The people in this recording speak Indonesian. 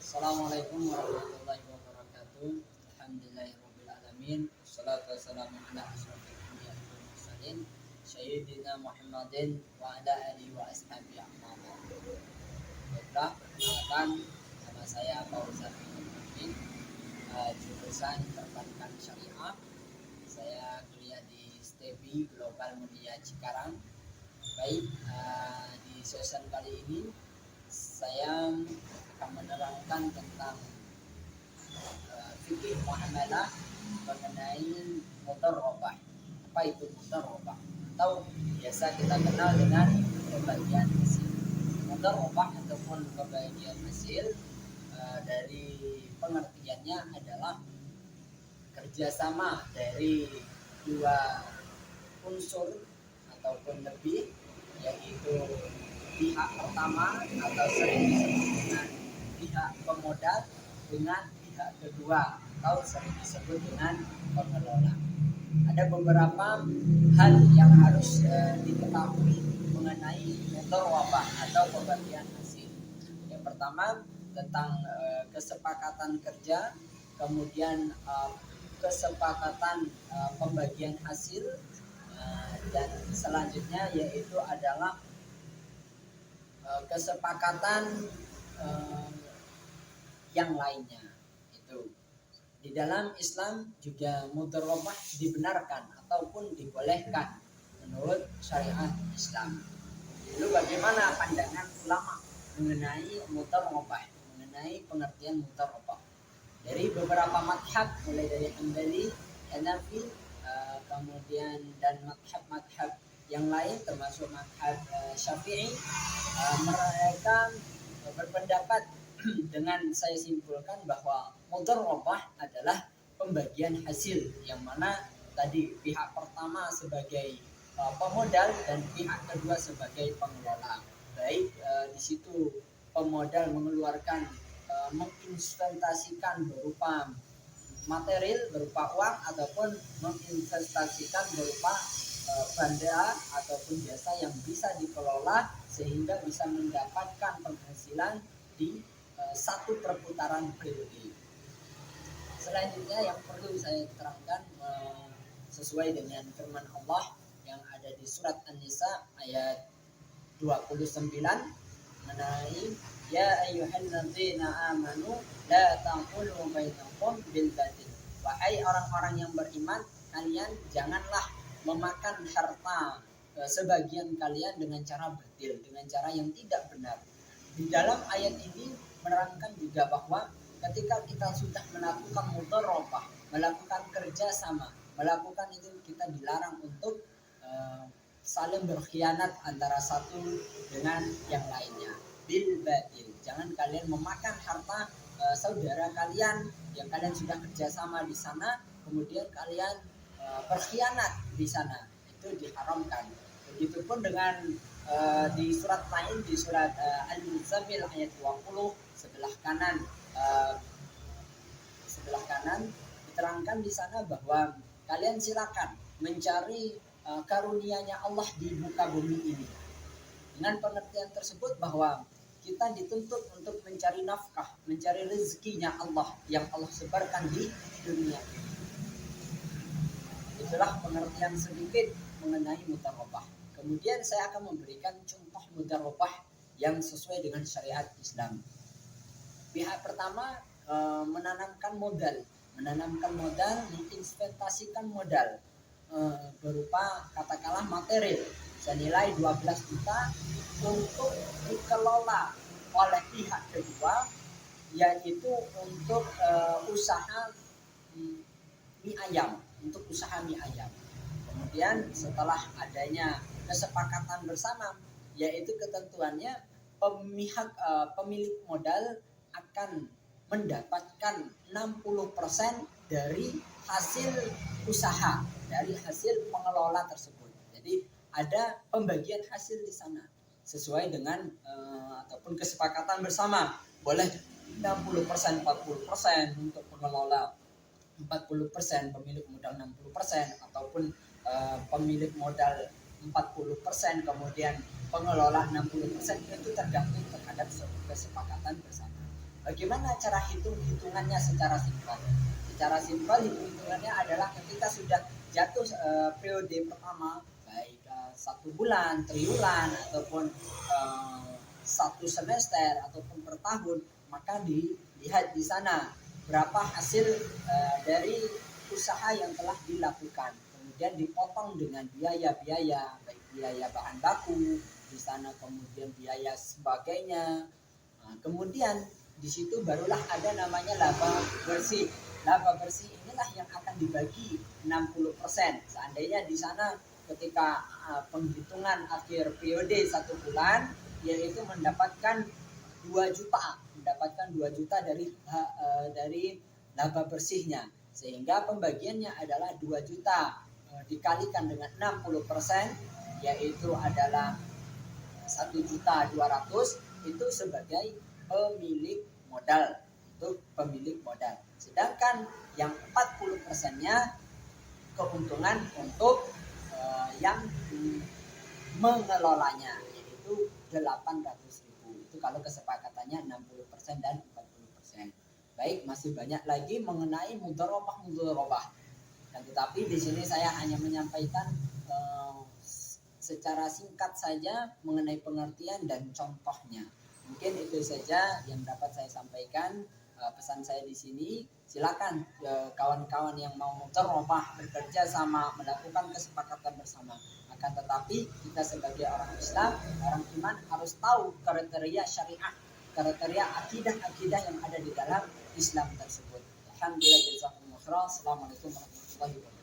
Assalamualaikum warahmatullahi wabarakatuh. Alhamdulillahirabbil alamin. Wassalatu wassalamu ala asyrofil anbiya'i wal mursalin sayyidina Muhammadin wa ala alihi wa ashabihi ajmain. Baiklah, perkenalkan nama saya Fauzan Bin jurusan Perbankan Syariah. Saya kuliah di STEBI Global Media Cikarang. Baik, di session kali ini saya akan menerangkan tentang fikih muamalah mengenai mudharabah. Apa itu mudharabah? Atau biasa kita kenal dengan pembagian hasil. Mudharabah ataupun pembagian hasil dari pengertiannya adalah kerjasama dari dua unsur ataupun lebih, yaitu pihak pertama atau sering disebut dengan pihak pemodal dengan pihak kedua atau sering disebut dengan pengelola. Ada beberapa hal yang harus diketahui mengenai mudharabah atau pembagian hasil. Yang pertama tentang kesepakatan kerja, kemudian kesepakatan pembagian hasil, dan selanjutnya yaitu adalah kesepakatan yang lainnya. Itu di dalam Islam juga mudharabah dibenarkan ataupun dibolehkan menurut syariat Islam. Lalu bagaimana pandangan ulama mengenai mudharabah, mengenai pengertian mudharabah? Dari beberapa madhab, mulai dari Hambali, Hanafi, kemudian dan madhab-madhab yang lain termasuk madhab Syafi'i, mereka berpendapat dengan saya simpulkan bahwa mudharabah adalah pembagian hasil, yang mana tadi pihak pertama sebagai pemodal dan pihak kedua sebagai pengelola. Baik di situ pemodal mengeluarkan menginvestasikan berupa material, berupa uang, ataupun menginvestasikan berupa benda ataupun jasa yang bisa dikelola sehingga bisa mendapatkan penghasilan di satu perputaran periode. Selanjutnya yang perlu saya terangkan sesuai dengan firman Allah yang ada di surat An-Nisa ayat 29 mengenai ya ayyuhalladzina amanu la taqulu bainakum bil batil. Wahai orang-orang yang beriman, kalian janganlah memakan harta sebagian kalian dengan cara batil, dengan cara yang tidak benar. Di dalam ayat ini menerangkan juga bahwa ketika kita sudah melakukan mudharabah, melakukan kerjasama, melakukan itu kita dilarang untuk saling berkhianat antara satu dengan yang lainnya. Bil batil, jangan kalian memakan harta saudara kalian yang kalian sudah kerjasama di sana, kemudian kalian berkhianat di sana, itu diharamkan. Begitupun dengan di surat lain, di surat Al-Muzammil ayat 20 sebelah kanan diterangkan di sana bahwa kalian silakan mencari karunia-Nya Allah di muka bumi ini. Dengan pengertian tersebut bahwa kita dituntut untuk mencari nafkah, mencari rezekinya Allah yang Allah sebarkan di dunia ini. Itulah pengertian sedikit mengenai mudharabah. Kemudian saya akan memberikan contoh mudharabah yang sesuai dengan syariat Islam. Pihak pertama menanamkan modal, menginvestasikan modal berupa katakanlah material senilai 12 juta untuk dikelola oleh pihak kedua, yaitu untuk usaha mie ayam, Kemudian setelah adanya kesepakatan bersama, yaitu ketentuannya pemilik modal akan mendapatkan 60% dari hasil usaha, dari hasil pengelola tersebut. Jadi ada pembagian hasil di sana sesuai dengan ataupun kesepakatan bersama. Boleh 60%, 40% untuk pengelola, 40% pemilik modal 60%, ataupun pemilik modal 40% kemudian pengelola 60%, itu tergantung terhadap kesepakatan bersama. Bagi Bagaimana cara hitungannya secara simpel? Secara simpel hitungannya adalah ketika sudah jatuh periode pertama, baik 1 bulan, triwulan, ataupun 1 semester ataupun per tahun, maka dilihat di sana berapa hasil dari usaha yang telah dilakukan. Kemudian dipotong dengan biaya-biaya, baik biaya bahan baku di sana, kemudian biaya sebagainya. Nah, kemudian di situ barulah ada namanya laba bersih. Laba bersih inilah yang akan dibagi 60%. Seandainya di sana ketika penghitungan akhir periode 1 bulan, yaitu mendapatkan 2 juta, dari laba bersihnya, sehingga pembagiannya adalah 2 juta dikalikan dengan 60%, yaitu adalah 1.200.000, itu sebagai pemilik modal, sedangkan yang 40%-nya keuntungan untuk yang mengelolanya, yaitu 800.000. Itu kalau kesepakatannya 60% dan 40%. Baik, masih banyak lagi mengenai mudharabah. Dan tetapi di sini saya hanya menyampaikan secara singkat saja mengenai pengertian dan contohnya. Mungkin itu saja yang dapat saya sampaikan. Pesan saya di sini, silakan kawan-kawan yang mau mudharabah, bekerja sama, melakukan kesepakatan bersama. Akan tetapi kita sebagai orang Islam, orang iman, harus tahu kriteria syariah, kriteria akidah yang ada di dalam Islam tersebut. Alhamdulillah, jazakumullah khairan. Assalamualaikum warahmatullahi wabarakatuh.